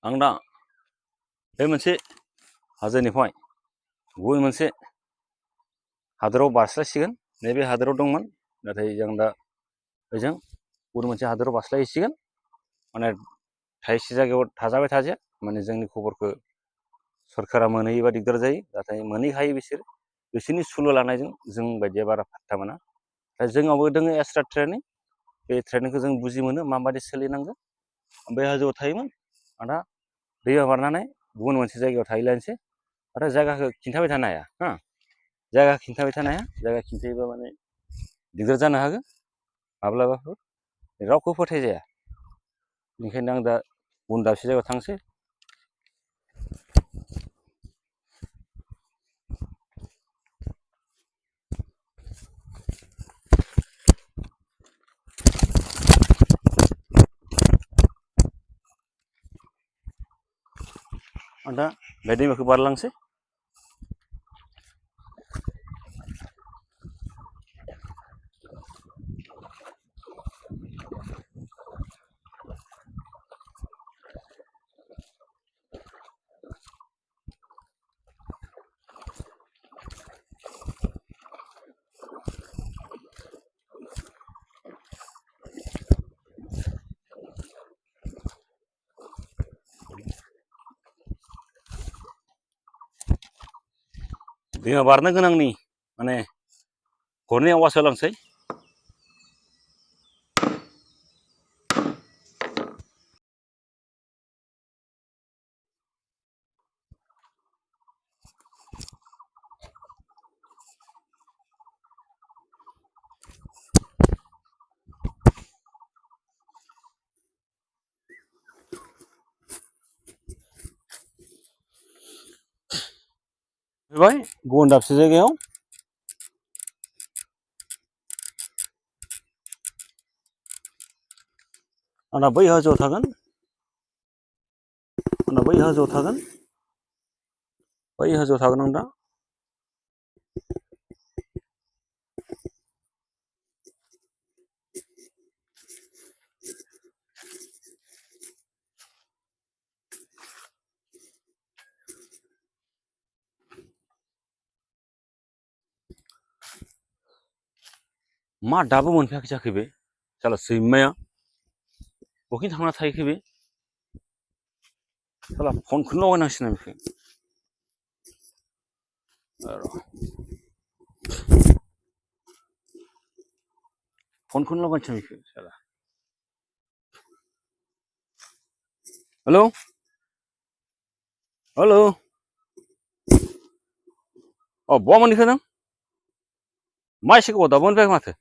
आं दा बे मोनसे हाजोनिफ्राय गुबुन मोनसे हादोराव बारस्लायसिगोन। नैबे हादोराव दंमोन, नाथाय जों दा ओजों गुबुन मोनसे हादोराव बारस्लायहैसिगोन। माने थायसे जायगायाव थाजाबाय थाजाया, माने जोंनि खबरखौ सरकारा मोनहैयोबा दिगदार जायो, नाथाय मोनहैखायो बिसोरनि सुलु लानायजों जों बायदिया बारा फात्ता मोना। दा जोंनावबो दङ एक्सट्रा ट्रेनिं, बे ट्रेनिंखौ जों बुजि मोनो माबायदि सोलिनांगौ। बे हाजोआव थायोमोन, आं दा दैमा बारनानै गुबुन मोनसे जायगायाव थाहैलायनोसै। नाथाय जायगाखौ खिन्थाबाय थानो हाया, जायगा खिन्थाबाय थानो हाया। जायगा खिन्थायोबा माने दिगदार जानो हागौ माब्लाबाफोर, रावखौ फोथायजाया। बेनिखायनो आं दा गुबुन दाबसे जायगायाव थांसै। आं दा बे दैमाखौ बारलांसै। दैमा बारनो गोनांनि माने हरनि आवाज होलांसै। फैबाय गुबुन दाबसे जायगायाव। आंना बै हाजोआव थागोन, बै हाजोआव थागोन आं दा। मा दाबो मोनफैयाखै जाखो बे साला सैमाया? बहाय थांना थाहैखो बे? साला फनखौनो लगायनांसिगोन आं बेखौ। फनखौनो लगायनोसै बेखौ साला। हेलौ हेलौ, बहा मोनहैखो नों? मा एसे गोबाव दाबो मोनफैयाखै माथो?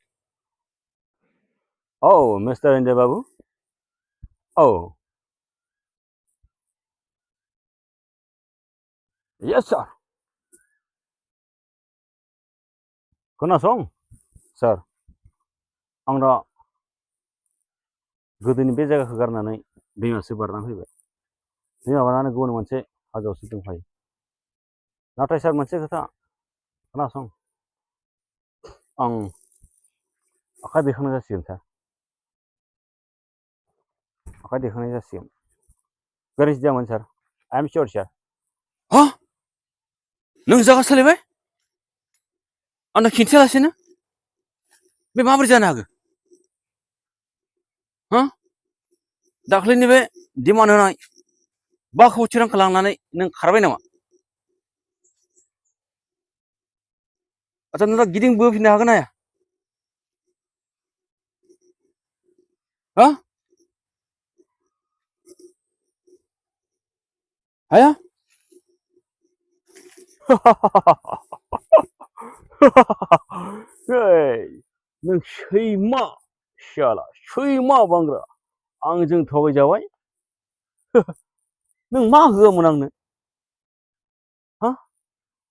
औ मिस्टार इन्डिया बाबु, औ येस सार। खोनासं सार, आं दा गोदोनि बे जायगाखौ गारनानै दैमासो बारनानै फैबाय। दैमा बारनानै गुबुन मोनसे हाजोआवसो दंफायो। नाथाय सार मोनसे खोथा खोनासं, आं आखाइ दैखांनाय जासिगोन सार, आखाइ दैखांनाय जासिगोन। गोरोन्थि जायामोन सार, आइ एम सियर सार। हा? नों जायगा सोलायबाय? आंनो खिन्थायालासेनो? बे माबोरै जानो हागौ? हा? दाख्लैनि बे डिमान्ड होनाय 5 कौटि रांखौ लांनानै नों खारबाय नामा? आच्चा नों दा गिदिंबोफिननो हागोन ना हाया? हा? हाया? नों सैमा साला, सैमा बांग्रा, आंजों थगायजाबाय। नों मा होआमोन आंनो? हा?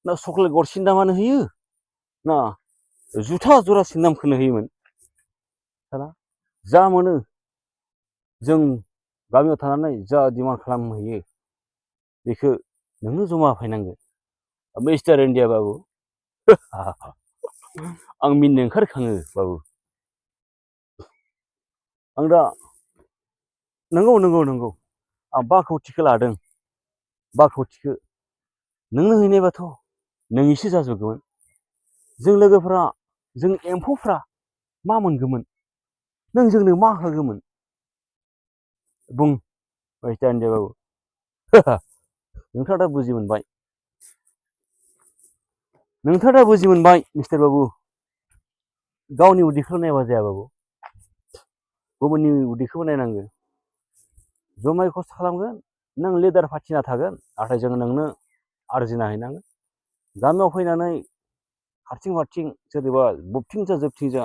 ना चक्लेट गरसेनि दामानो होयो, ना जुथा जरासेनि दामखौनो होयोमोन? साला जा मोनो जों गामियाव थानानै जा डिमान्ड खालामहैयो बेखौ नोंनो जमा होफैनांगोन मिस्टार इन्डिया बाबु। आं मिनिनो ओंखारखाङो बाबु। आं दा नंगौ आं 5 कौटिखौ लादों 5 कौटिखौ नोंनो हैनायबाथ' नोंनिसो जाजोबगौमोन जों लोगोफोरा जों एम्फौफ्रा मा मोनगौमोन नों जोंनो मा होगौमोन बुं बायस्तानदे बाबु नोंथाङा दा बुजि मोनबाय नोंथाङा दा बुजि मोनबाय मिस्टार बाबु गावनि उदैखौ नायबा जाया बाबु गुबुननि उदैखौबो नायनांगौ जमाय खस्थ' खालामगोन नों लिडार फाथिना थागोन नाथाय जों नोंनो आरजिना हैनांगोन गामियाव फैनानै हारसिं फारथिं सोरबा बबथिंजा जोबथिंजा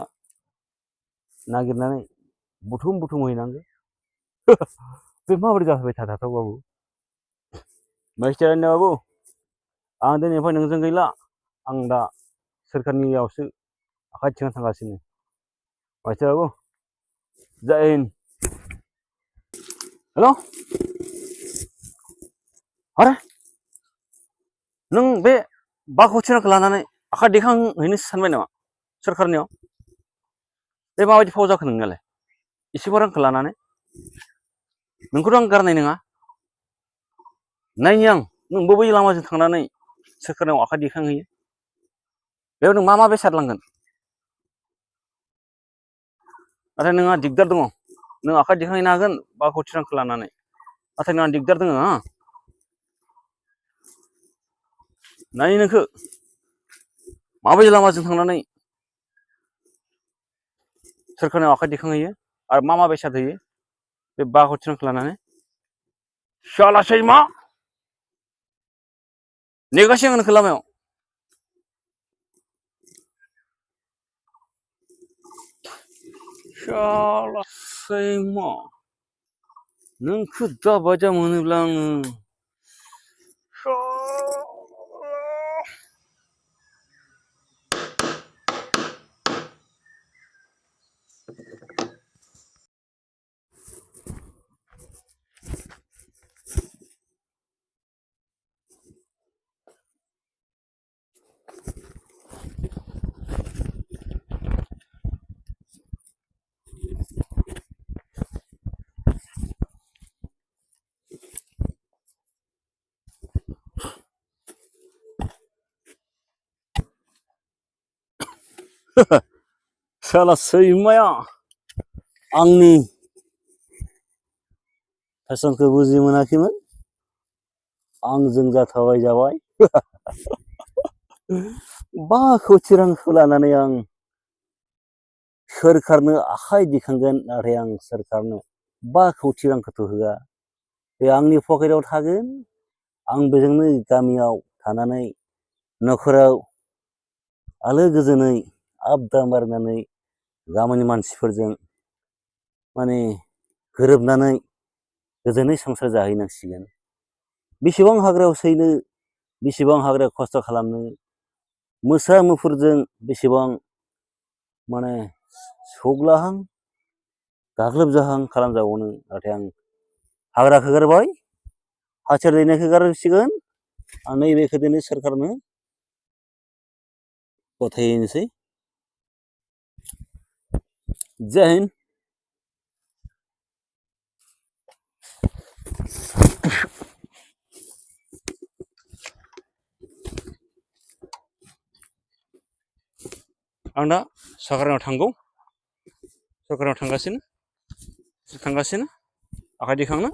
नागिरनानै बुथुम बुथुम हैनांगौ बे माबोरै जाबाय थाथाव बाबु माइस्टारनि बाबु आं दिनैनिफ्राय नोंजों गैला आं दा सोरखारनियावसो आखाइ थिखांना थांगासिनो माइस्टार बाबु जय हिन्द हेल' अरे नों बे 5 कौटि रांखौ लानानै आखाइ दैखांहैनो सानबाय नामा सोरखारनियाव बे माबायदि फाव जाखो नोंनियालाय एसेबो रांखौ लानानै नोंखौथ' आं गारनाय नङा नायनि आं नों बबे लामाजों थांनानै सोरखारनियाव आखाइ दैखांहैयो बेयाव नों मा मा बेसाद लांगोन नाथाय नोंहा दिगदार दङ नों आखाइ दैखांहैनो हागोन 5 कौटि रांखौ लानानै नाथाय नोंहा दिगदार दङ नायनि नोंखौ माबायदि लामाजों थांनानै सोरखारनियाव आखाइ दैखांहैयो आरो मा मा बेसाद होयो बे 5 कौटि रांखौ लानानै शाला सैमा नेगासिनो आं नोंखौ लामायाव शाला सैमा नोंखौ दाबायदा मोनोब्ला आङो शाला सैमाया आंनि फेसनखौ बुजि मोनाखैमोन आंजों जाथाबाय जाबाय 5 कौटि रांखौ लानानै आं सोरखारनो आखाइ दिखांगोन नाथाय आं सोरखारनो 5 कौटि रांखौथ' होआ बे आंनि पकेटाव थागोन आं बेजोंनो गामियाव थानानै न'खराव आलो गोजोनै आबदा मारिनानै गामिनि मानसिफोरजों माने गोरोबनानै गोजोनै संसार जाहैनांसिगोन बेसेबां हाग्रायाव सैनो बेसेबां हाग्रायाव खस्थ' खालामनो मोसा मुफुरजों बेसेबां माने सौग्लाहां गाग्लोबजाहां खालामजाबावनो नाथाय आं हाग्राखौ गारबाय हाथियार दैनायखौ गारसिगोन आं नैबेखौ दिनै सोरखारनो गथायहैनोसै जय हिन्द आं दा सरकारनाव थांगासिनो आखाइ दैखांनो